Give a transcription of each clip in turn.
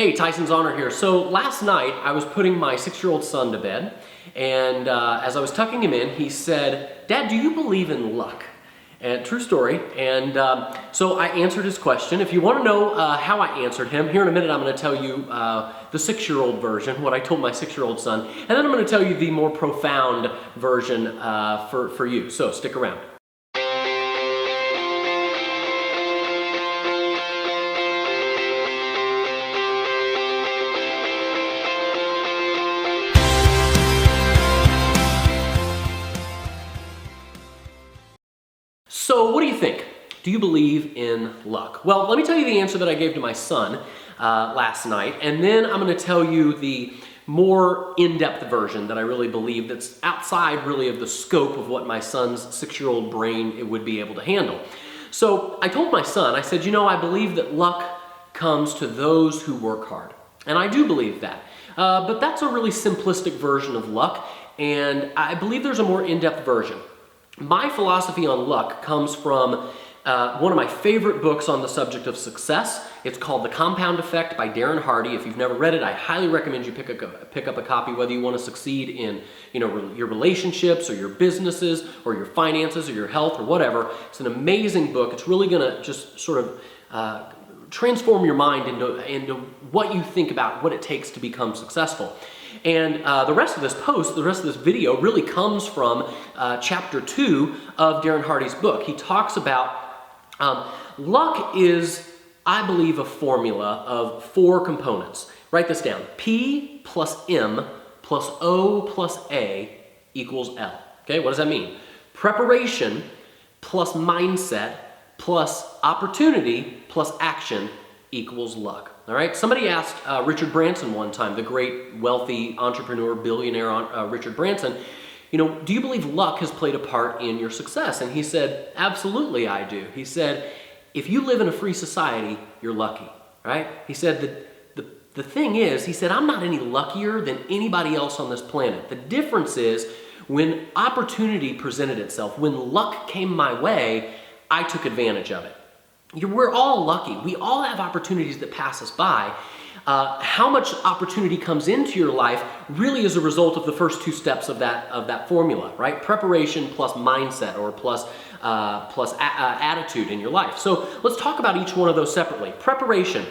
Hey, Tyson's Honor here. So last night I was putting my 6-year-old son to bed, and as I was tucking him in, he said, "Dad, do you believe in luck?" And true story. And so I answered his question. If you want to know how I answered him, here in a minute I'm going to tell you the 6-year-old version, what I told my 6-year-old son, and then I'm going to tell you the more profound version for you. So stick around. So what do you think? Do you believe in luck? Well, let me tell you the answer that I gave to my son last night, and then I'm going to tell you the more in-depth version that I really believe that's outside really of the scope of what my son's 6-year-old brain would be able to handle. So I told my son, I said, you know, I believe that luck comes to those who work hard. And I do believe that. But that's a really simplistic version of luck, and I believe there's a more in-depth version. My philosophy on luck comes from one of my favorite books on the subject of success. It's called The Compound Effect by Darren Hardy. If you've never read it, I highly recommend you pick up a copy, whether you want to succeed in your relationships or your businesses or your finances or your health or whatever. It's an amazing book. It's really going to just sort of transform your mind into what you think about what it takes to become successful. And the rest of this video really comes from chapter 2 of Darren Hardy's book. He talks about luck is, I believe, a formula of 4 components. Write this down. P plus M plus O plus A equals L. Okay, what does that mean? Preparation plus mindset plus opportunity plus action equals luck. All right. Somebody asked Richard Branson one time, the great wealthy entrepreneur, billionaire Richard Branson, do you believe luck has played a part in your success? And he said, absolutely, I do. He said, if you live in a free society, you're lucky. Right? He said that the thing is, he said, I'm not any luckier than anybody else on this planet. The difference is when opportunity presented itself, when luck came my way, I took advantage of it. We're all lucky. We all have opportunities that pass us by. How much opportunity comes into your life really is a result of the first 2 steps of that formula, right? Preparation plus mindset or plus attitude in your life. So let's talk about each one of those separately. Preparation.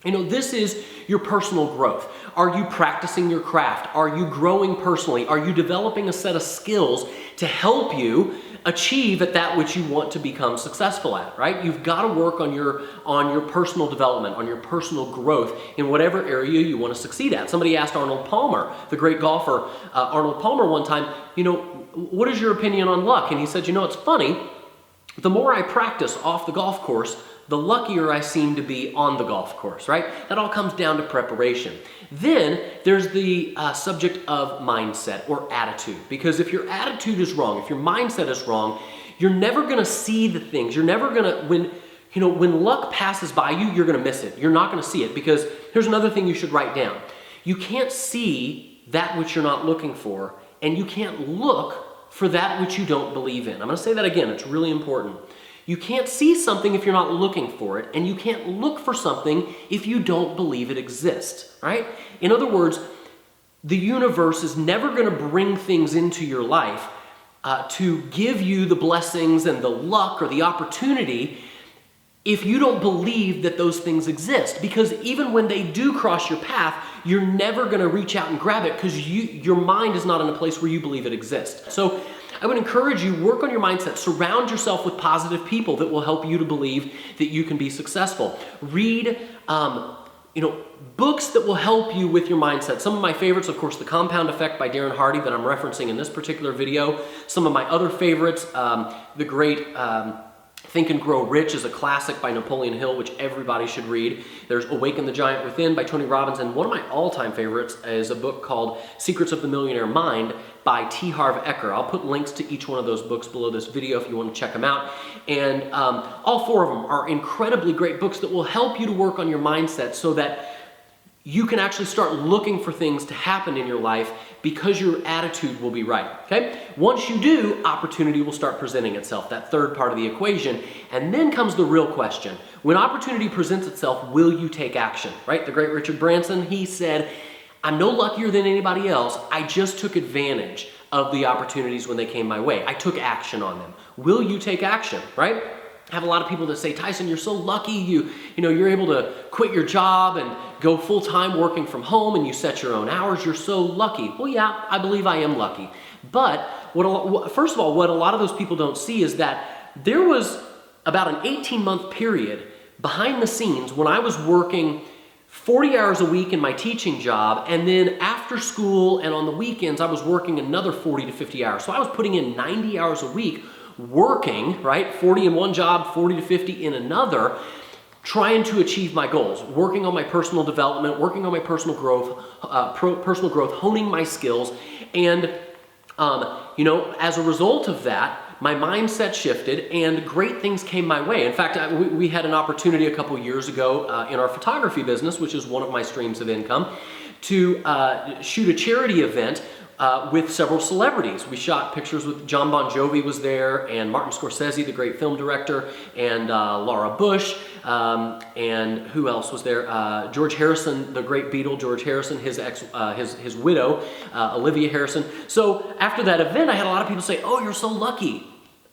This is your personal growth. Are you practicing your craft? Are you growing personally? Are you developing a set of skills to help you achieve at that which you want to become successful at, right? You've got to work on your personal development, on your personal growth in whatever area you want to succeed at. Somebody asked Arnold Palmer, the great golfer, Arnold Palmer one time, what is your opinion on luck? And he said, it's funny, the more I practice off the golf course, the luckier I seem to be on the golf course, right? That all comes down to preparation. Then there's the subject of mindset or attitude, because if your attitude is wrong, if your mindset is wrong, you're never going to see the things. You're never going to, when luck passes by you, you're going to miss it. You're not going to see it, because here's another thing you should write down. You can't see that which you're not looking for, and you can't look for that which you don't believe in. I'm going to say that again. It's really important. You can't see something if you're not looking for it, and you can't look for something if you don't believe it exists, right? In other words, the universe is never going to bring things into your life to give you the blessings and the luck or the opportunity if you don't believe that those things exist. Because even when they do cross your path, you're never going to reach out and grab it because your mind is not in a place where you believe it exists. So I would encourage you, work on your mindset. Surround yourself with positive people that will help you to believe that you can be successful. Read, books that will help you with your mindset. Some of my favorites, of course, The Compound Effect by Darren Hardy that I'm referencing in this particular video. Some of my other favorites, the great Think and Grow Rich is a classic by Napoleon Hill, which everybody should read. There's Awaken the Giant Within by Tony Robbins, and one of my all-time favorites is a book called Secrets of the Millionaire Mind by T. Harv Eker. I'll put links to each one of those books below this video if you want to check them out. And all 4 of them are incredibly great books that will help you to work on your mindset so that you can actually start looking for things to happen in your life because your attitude will be right, okay? Once you do, opportunity will start presenting itself, that third part of the equation. And then comes the real question. When opportunity presents itself, will you take action, right? The great Richard Branson, he said, I'm no luckier than anybody else. I just took advantage of the opportunities when they came my way. I took action on them. Will you take action, right? I have a lot of people that say, Tyson, you're so lucky. You're able to quit your job and go full-time working from home and you set your own hours. You're so lucky. Well, yeah, I believe I am lucky. But first of all, what a lot of those people don't see is that there was about an 18-month period behind the scenes when I was working 40 hours a week in my teaching job, and then after school and on the weekends, I was working another 40 to 50 hours. So I was putting in 90 hours a week working, right? 40 in one job, 40 to 50 in another, trying to achieve my goals, working on my personal development, working on my personal growth, honing my skills. And, as a result of that, my mindset shifted and great things came my way. In fact, we had an opportunity a couple years ago in our photography business, which is one of my streams of income, to shoot a charity event with several celebrities. We shot pictures with John Bon Jovi was there, and Martin Scorsese, the great film director, and Laura Bush, and who else was there? George Harrison, the great Beatle, George Harrison, his widow, Olivia Harrison. So after that event, I had a lot of people say, "Oh, you're so lucky."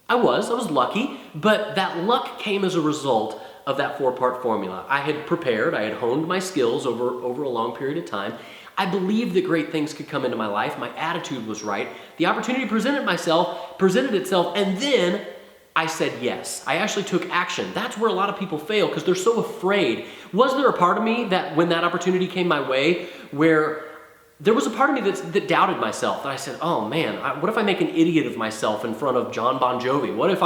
I was lucky, but that luck came as a result of that four-part formula. I had prepared, I had honed my skills over a long period of time. I believed that great things could come into my life. My attitude was right. The opportunity presented itself, and then I said yes. I actually took action. That's where a lot of people fail because they're so afraid. Was there a part of me that when that opportunity came my way where there was a part of me that doubted myself, that I said, oh man, what if I make an idiot of myself in front of John Bon Jovi? What if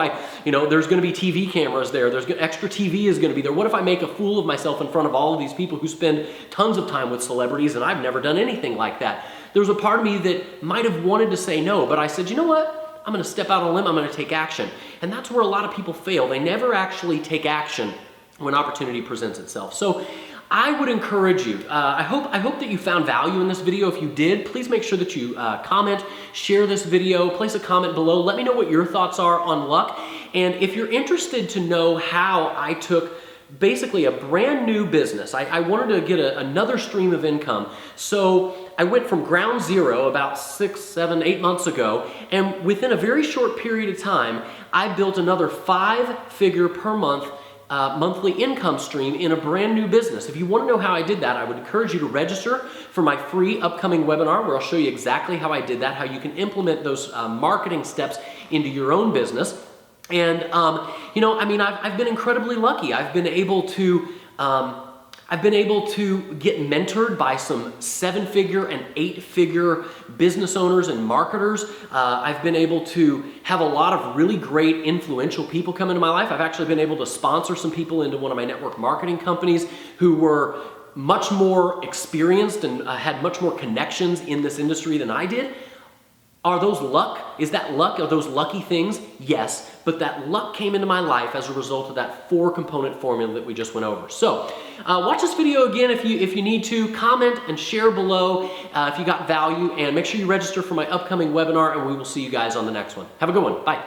there's gonna be TV cameras there, extra TV is gonna be there. What if I make a fool of myself in front of all of these people who spend tons of time with celebrities and I've never done anything like that? There was a part of me that might have wanted to say no, but I said, you know what? I'm gonna step out on a limb, I'm gonna take action. And that's where a lot of people fail. They never actually take action when opportunity presents itself. So I would encourage you, I hope that you found value in this video. If you did, please make sure that you comment, share this video, place a comment below. Let me know what your thoughts are on luck. And if you're interested to know how I took basically a brand new business, I wanted to get another stream of income. So I went from ground zero about 6, 7, 8 months ago, and within a very short period of time, I built another 5-figure per month monthly income stream in a brand new business. If you want to know how I did that, I would encourage you to register for my free upcoming webinar where I'll show you exactly how I did that, how you can implement those marketing steps into your own business. And I've been incredibly lucky. I've been able to get mentored by some 7-figure and 8-figure business owners and marketers. I've been able to have a lot of really great influential people come into my life. I've actually been able to sponsor some people into one of my network marketing companies who were much more experienced and had much more connections in this industry than I did. Are those luck? Is that luck? Are those lucky things? Yes, but that luck came into my life as a result of that 4-component formula that we just went over. So watch this video again if you need to. Comment and share below if you got value, and make sure you register for my upcoming webinar, and we will see you guys on the next one. Have a good one. Bye.